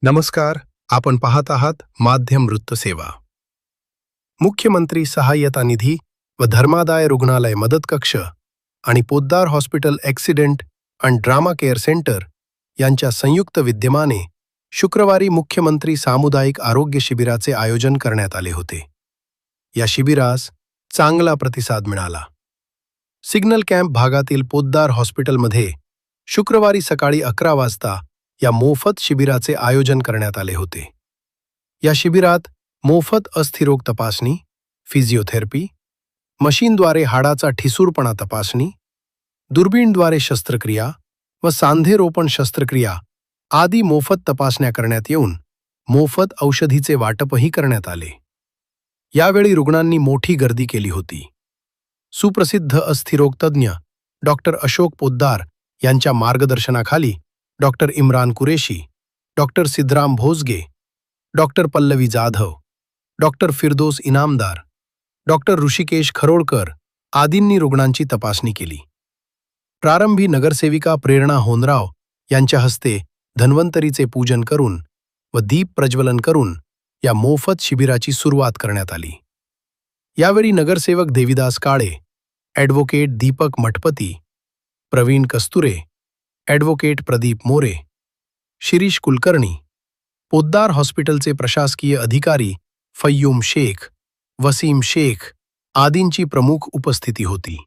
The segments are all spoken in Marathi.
नमस्कार, आपण पाहत आहात माध्यम वृत्तसेवा. मुख्यमंत्री सहाय्यता निधी व धर्मादाय रुग्णालय मदत कक्ष आणि पोद्दार हॉस्पिटल ॲक्सिडेंट आणि ड्रामा केअर सेंटर यांच्या संयुक्त विद्यमाने शुक्रवारी मुख्यमंत्री सामुदायिक आरोग्य शिबिराचे आयोजन करण्यात आले होते. या शिबिरास चांगला प्रतिसाद मिळाला. सिग्नल कॅम्प भागातील पोद्दार हॉस्पिटलमध्ये शुक्रवारी सकाळी 11 वाजता या मोफत शिबिराचे आयोजन करण्यात आले होते. या शिबिरात मोफत अस्थिरोग तपासणी, फिजिओथेरपी, मशीनद्वारे हाडाचा ठिसूळपणा तपासणी, दुर्बीणद्वारे शस्त्रक्रिया व सांधेरोपण शस्त्रक्रिया आदी मोफत तपासण्या करण्यात येऊन मोफत औषधीचे वाटपही करण्यात आले. यावेळी रुग्णांनी मोठी गर्दी केली होती. सुप्रसिद्ध अस्थिरोग तज्ज्ञ डॉक्टर अशोक पोद्दार यांच्या मार्गदर्शनाखाली doctor Imran Qureshi, doctor Siddharam Bhosage, doctor Pallavi Jadhav, doctor Firdos Inamdar, doctor Rushikesh Kharolkar आदींनी रुग्णांची तपासणी केली. प्रारंभी नगरसेविका प्रेरणा होनराव यांच्या हस्ते धन्वंतरीचे पूजन करून व दीप प्रज्वलन करून या मोफत शिबिराची सुरुवात करण्यात आली. यावेळी नगरसेवक देविदास काळे, ॲडव्होकेट दीपक मठपती, प्रवीण कस्तुरे, ॲडव्होकेट प्रदीप मोरे, शिरीष कुलकर्णी, पोद्दार हॉस्पिटलचे प्रशासकीय अधिकारी फय्यूम शेख, वसीम शेख आदींची प्रमुख उपस्थिती होती.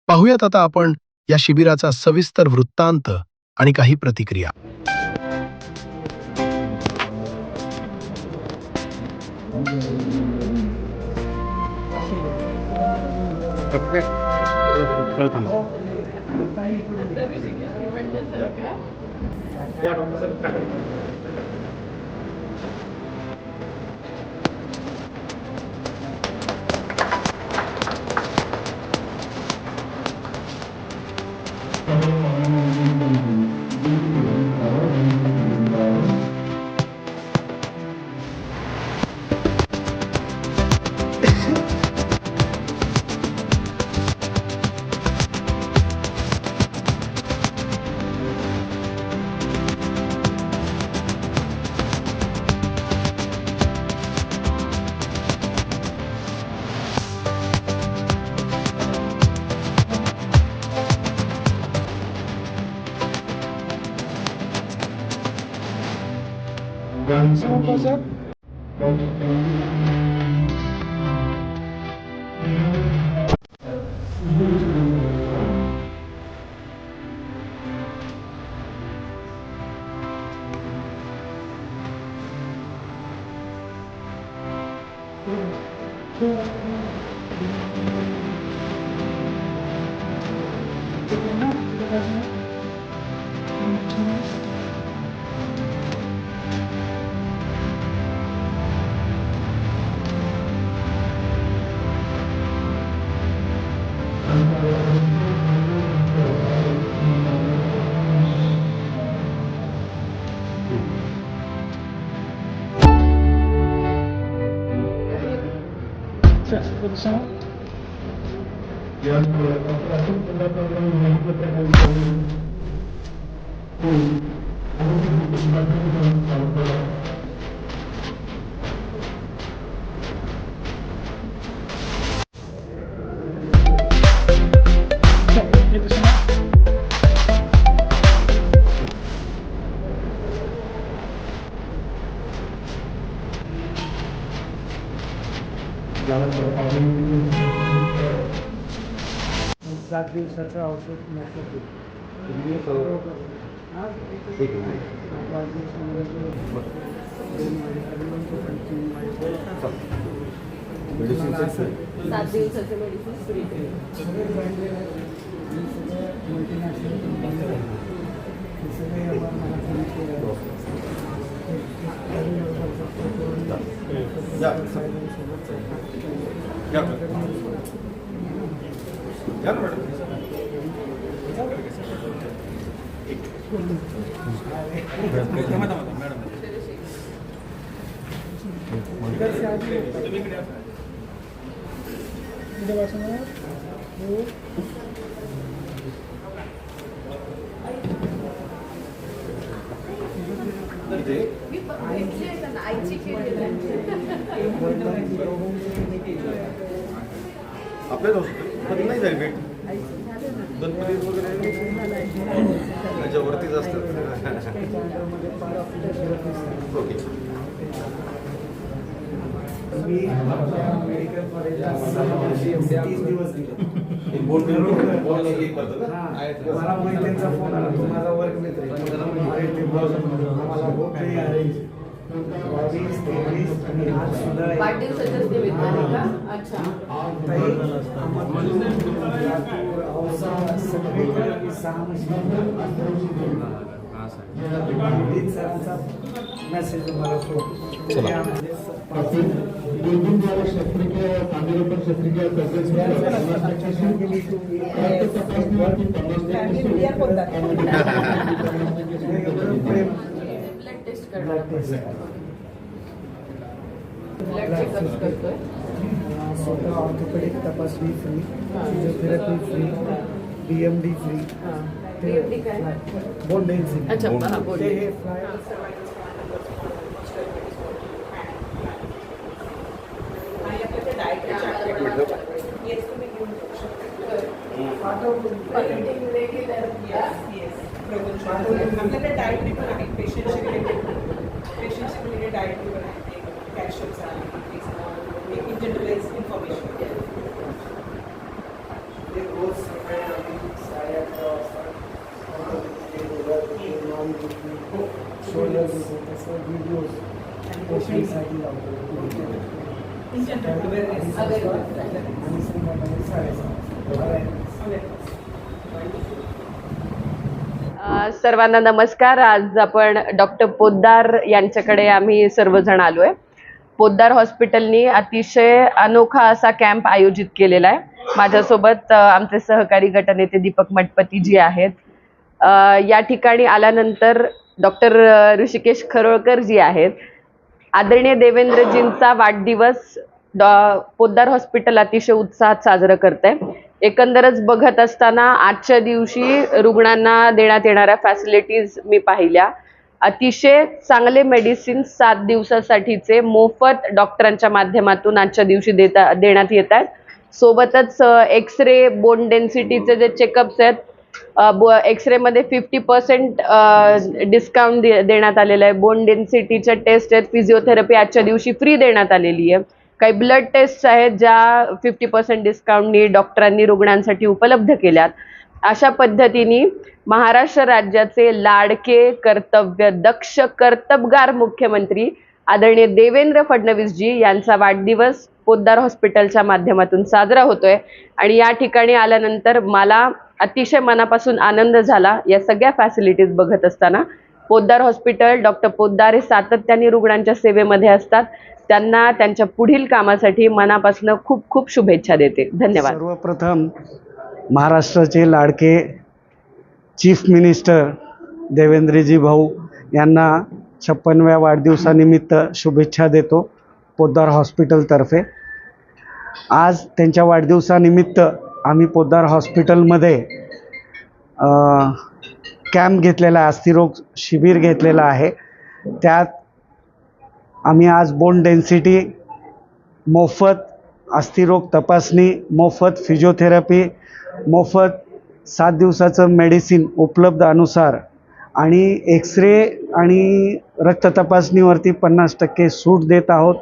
पाहूयात आता आपण या शिबिराचा सविस्तर वृत्तांत आणि काही प्रतिक्रिया. सात दिवसाचं औषध मोफत सात दिवसाचे मेडिसिन फ्री. आपल्याला हॉस्पिटल नाही जाईल भेट गणपती वगैरे त्याच्यावरतीच असतात. ओके. मी मेडिकल कॉलेजला 30 दिवस दिले. मला मैत्रिणीचा फोन आला, तो माझा वर्ग मित्र आहे. आम्हाला बहुत काही अरेंज 22, 23 आणि आज सुद्धा आहे. वाढदिवसाच्याच निमित्ताने का? अच्छा. ताई, लातूर, औसा सगळीकडे 6 सरांचा मेसेज मला ब्लड टेस्ट करणार. ब्लड चेकअप करतोय. स्वतः ऑर्थोपेडिक तपासणी free, physiotherapy free, DMD free. DMD काय? Bone density. अच्छा, हा, बोन ते हे डेन्सिटी. फ्लाय आपल्याकडे डायटरी पण आहे. पेशंटशी रिलेटेड डायटरी पण आहे. कॅल्शियमचं आहे, एक जनरलाइज इन्फॉर्मेशन. रोज सकाळी आम्ही 8:30 वाजता शोल्डर तसं व्हिडिओज पेशंटसाठी लावतो. इन जनरल अवेअरनेस आणि संध्याकाळी 7:30. सर्वांना नमस्कार. आज आपण डॉक्टर पोद्दार यांच्याकडे आम्ही सर्वजण आलोय. पोद्दार हॉस्पिटलनी अतिशय अनोखा असा कॅम्प आयोजित केलेला आहे. माझ्यासोबत आमचे सहकारी गटनेते दीपक मठपती जी आहेत. या ठिकाणी आल्यानंतर डॉक्टर ऋषिकेश खरोळकर जी आहेत. आदरणीय देवेंद्रजींचा वाढदिवस पोद्दार हॉस्पिटल अतिशय उत्साहात साजरं करत आहे. एकंदरच बघत असताना आजच्या दिवशी रुग्णांना देण्यात येणाऱ्या फॅसिलिटीज मी पाहिल्या. अतिशय चांगले मेडिसिन्स 7 दिवसासाठीचे मोफत डॉक्टरांच्या माध्यमातून आजच्या दिवशी देण्यात येत आहेत. सोबतच एक्सरे, बोन डेन्सिटीचे जे चेकअप्स आहेत, एक्सरेमध्ये 50% डिस्काउंट देण्यात आलेलं आहे. बोन डेन्सिटीच्या टेस्ट आहेत, फिजिओथेरपी आजच्या दिवशी फ्री देण्यात आलेली आहे. काही ब्लड टेस्ट आहेत ज्या 50% डिस्काउंटनी डॉक्टरांनी रुग्णांसाठी उपलब्ध केल्यात. अशा पद्धतीने महाराष्ट्र राज्याचे लाडके, कर्तव्य दक्ष, कर्तबगार मुख्यमंत्री आदरणीय देवेंद्र फडणवीसजी यांचा वाढदिवस पोद्दार हॉस्पिटलच्या माध्यमातून साजरा होतोय. आणि या ठिकाणी आल्यानंतर मला अतिशय मनापासून आनंद झाला या सगळ्या फॅसिलिटीज बघत असताना. पोद्दार हॉस्पिटल, डॉक्टर पोद्दार हे सातत्याने रुग्णांच्या सेवेमध्ये असतात. त्यांना त्यांच्या पुढील कामासाठी मनापासून खूप खूप शुभेच्छा देते. धन्यवाद. सर्वप्रथम महाराष्ट्राचे लाडके चीफ मिनिस्टर देवेंद्रजी भाऊ यांना 56व्या वाढदिवसानिमित्त शुभेच्छा देतो पोद्दार हॉस्पिटलतर्फे. आज त्यांच्या वाढदिवसानिमित्त आम्ही पोद्दार हॉस्पिटलमध्ये कॅम्प घेतलेला आहे, अस्थिरोग शिबिर घेतलेला आहे. त्यात आम्ही आज बोन डेन्सिटी मोफत, अस्थिरोग तपासणी मोफत, फिजिओथेरपी मोफत, 7 दिवसाचं मेडिसिन उपलब्ध अनुसार आणि एक्सरे आणि रक्त तपासणीवरती 50% सूट देत आहोत.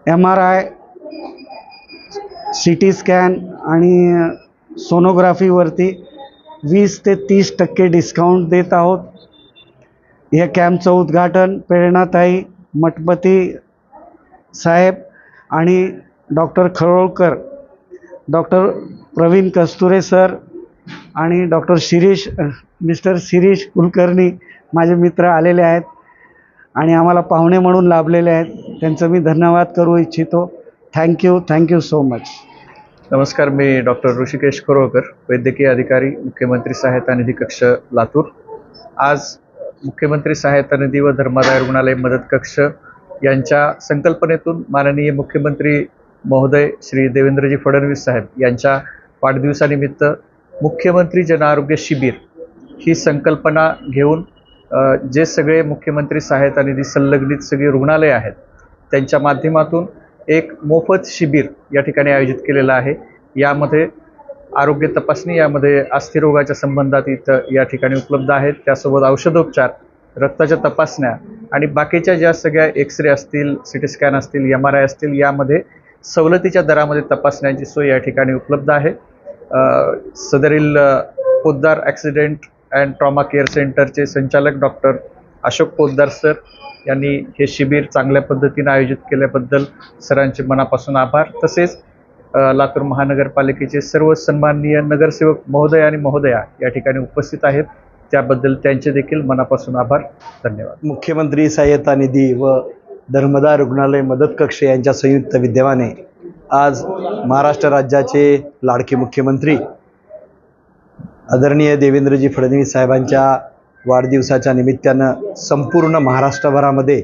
MRI, CT स्कॅन आणि सोनोग्राफीवरती 20 ते 30% डिस्काउंट देत आहोत. या कॅम्पचं उद्घाटन प्रेरणाताई मठपती साहेब आणि doctor Kharolkar, doctor Pravin Kasture sir आणि डॉक्टर मिस्टर शिरीष कुलकर्णी माझे मित्र आलेले आहेत आणि आम्हाला पाहुणे म्हणून लाभलेले आहेत. त्यांचं मी धन्यवाद करू इच्छितो. Thank you so much. नमस्कार, मी डॉक्टर ऋषिकेश खरोळकर, वैद्यकीय अधिकारी, मुख्यमंत्री सहायता निधी कक्ष, लातूर. आज मुख्यमंत्री सहायता निधी व धर्मादाय रुग्णालय मदत कक्ष यांच्या संकल्पनेतून माननीय मुख्यमंत्री महोदय श्री देवेंद्रजी फडणवीस साहेब यांच्या वाढदिवसानिमित्त मुख्यमंत्री जन आरोग्य शिबिर ही संकल्पना घेऊन जे सगळे मुख्यमंत्री सहायता निधी संलग्नित सगळी रुग्णालय आहेत त्यांच्या माध्यमातून एक मोफत शिबिर या ठिकाणी आयोजित केलेलं आहे. यामध्ये आरोग्य तपासणी, यामध्ये अस्थिरोगाच्या संबंधात इथं या ठिकाणी उपलब्ध आहेत. त्यासोबत औषधोपचार, रक्ताच्या तपासण्या आणि बाकीच्या ज्या सगळ्या एक्सरे असतील, सिटी स्कॅन असतील, MRI असतील, यामध्ये सवलतीच्या दरामध्ये तपासण्याची सोय या ठिकाणी उपलब्ध आहे. सदरील Poddar accident and trauma care सेंटरचे संचालक डॉक्टर अशोक पोद्दार सर यांनी हे शिबिर चांगल्या पद्धतीने आयोजित केल्याबद्दल सरांचे मनापासून आभार. तसेच लातूर महानगरपालिकेचे सर्व सन्माननीय नगरसेवक महोदय आणि महोदया या ठिकाणी उपस्थित आहेत, त्याबद्दल त्यांचे देखील मनापासून आभार. धन्यवाद. मुख्यमंत्री सहाय्यता निधी व धर्मदाय रुग्णालय मदत कक्ष यांच्या संयुक्त विद्यमाने आज महाराष्ट्र राज्याचे लाडके मुख्यमंत्री आदरणीय देवेंद्रजी फडणवीस साहेबांच्या वाढदिवसाच्या निमित्तानं संपूर्ण महाराष्ट्रभरामध्ये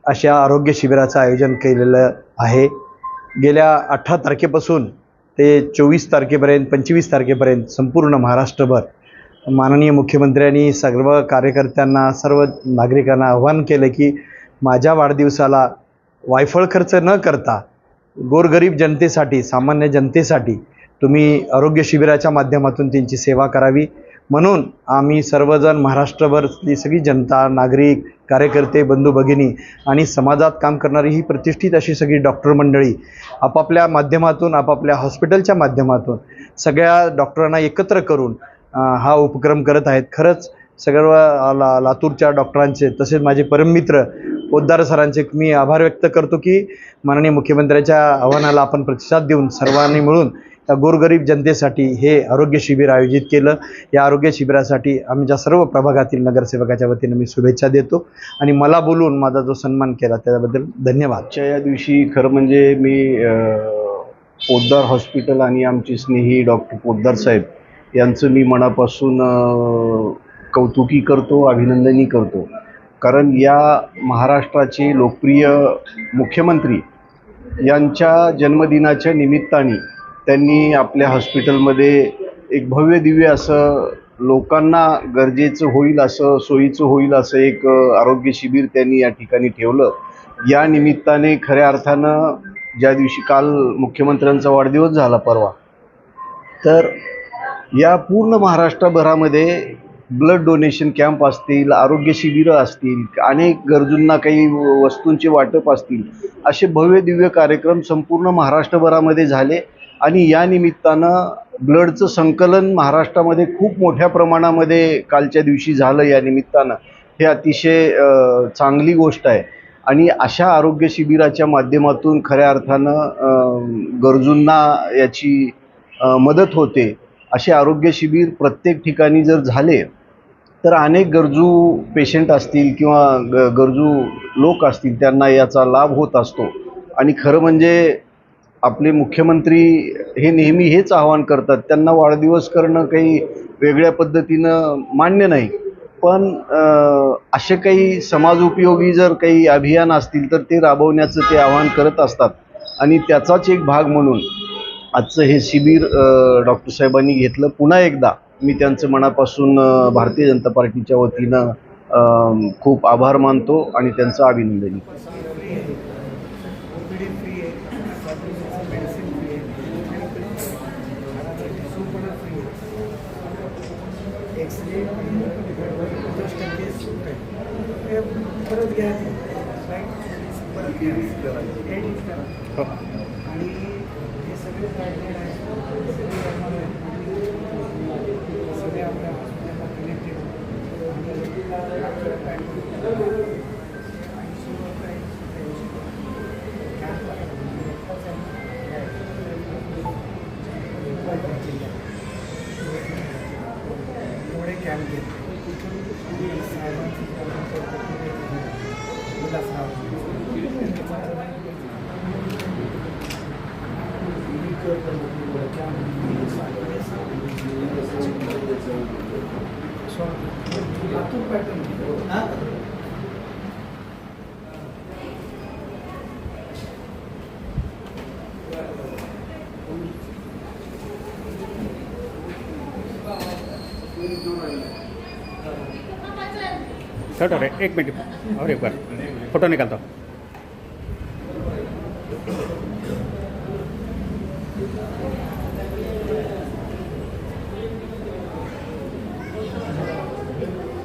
अशा आरोग्य शिबिराचं आयोजन केलेलं आहे. गेल्या 18 तारखेपासून ते 24 तारखेपर्यंत 25 तारखेपर्यंत संपूर्ण महाराष्ट्रभर माननीय मुख्यमंत्र्यांनी सर्व कार्यकर्त्यांना, सर्व नागरिकांना आवाहन केलं की माझ्या वाढदिवसाला वायफळ खर्च न करता गोरगरीब जनतेसाठी, सामान्य जनतेसाठी तुम्ही आरोग्य शिबिराच्या माध्यमातून त्यांची सेवा करावी. म्हणून आम्ही सर्वजण महाराष्ट्रभरली सगळी जनता, नागरिक, कार्यकर्ते, बंधू भगिनी आणि समाजात काम करणारी ही प्रतिष्ठित अशी सगळी डॉक्टर मंडळी आपापल्या माध्यमातून, आपापल्या हॉस्पिटलच्या माध्यमातून सगळ्या डॉक्टरांना एकत्र करून हा उपक्रम करत आहेत. खरंच सर्व लातूरच्या डॉक्टरांचे, तसेच माझे परममित्र पोद्दार सरांचे मी आभार व्यक्त करतो की माननीय मुख्यमंत्र्यांच्या आव्हानाला आपण प्रतिसाद देऊन सर्वांनी मिळून या गोरगरीब जनतेसाठी हे आरोग्य शिबिर आयोजित केलं. या आरोग्य शिबिरासाठी आमच्या सर्व प्रभागातील नगरसेवकाच्या वतीने मी शुभेच्छा देतो आणि मला बोलून माझा जो सन्मान केला त्याबद्दल धन्यवाद. आजच्या या दिवशी खरं म्हणजे मी पोद्दार हॉस्पिटल आणि आमचे स्नेही डॉक्टर पोद्दार साहेब यांचं मी मनापासून कौतुकी करतो, अभिनंदनही करतो. कारण या महाराष्ट्राचे लोकप्रिय मुख्यमंत्री यांच्या जन्मदिनाच्या निमित्ताने त्यांनी आपल्या हॉस्पिटलमध्ये एक भव्य दिव्य असं, लोकांना गरजेचं होईल असं, सोयीचं होईल असं एक आरोग्य शिबिर त्यांनी या ठिकाणी ठेवलं. या निमित्ताने खऱ्या अर्थानं ज्या दिवशी काल मुख्यमंत्र्यांचा वाढदिवस झाला परवा, तर या पूर्ण महाराष्ट्रभरामध्ये ब्लड डोनेशन कॅम्प असतील, आरोग्य शिबिरं असतील, अनेक गरजूंना काही वस्तूंचे वाटप असतील, असे भव्य दिव्य कार्यक्रम संपूर्ण महाराष्ट्रभरामध्ये झाले. आणि या निमित्तानं ब्लडचं संकलन महाराष्ट्रामध्ये खूप मोठ्या प्रमाणामध्ये कालच्या दिवशी झालं. या निमित्तानं हे अतिशय चांगली गोष्ट आहे. आणि अशा आरोग्य शिबिराच्या माध्यमातून खऱ्या अर्थानं गरजूंना याची मदत होते. असे आरोग्य शिबिर प्रत्येक ठिकाणी जर झाले तर अनेक गरजू पेशंट असतील किंवा गरजू लोक असतील त्यांना याचा लाभ होत असतो. आणि खरं म्हणजे आपले मुख्यमंत्री हे नेहमी हेच आवाहन करतात, त्यांना वाढदिवस करणं काही वेगळ्या पद्धतीनं मान्य नाही, पण असे काही समाजोपयोगी जर काही अभियान असतील तर ते राबवण्याचं ते आवाहन करत असतात. आणि त्याचाच एक भाग म्हणून आजचं हे शिबिर डॉक्टर साहेबांनी घेतलं. पुन्हा एकदा मी त्यांचं मनापासून भारतीय जनता पार्टीच्या वतीनं खूप आभार मानतो आणि त्यांचं अभिनंदन. छोटा रे, एक मिनट और एक बार फोटो निकालता हूँ।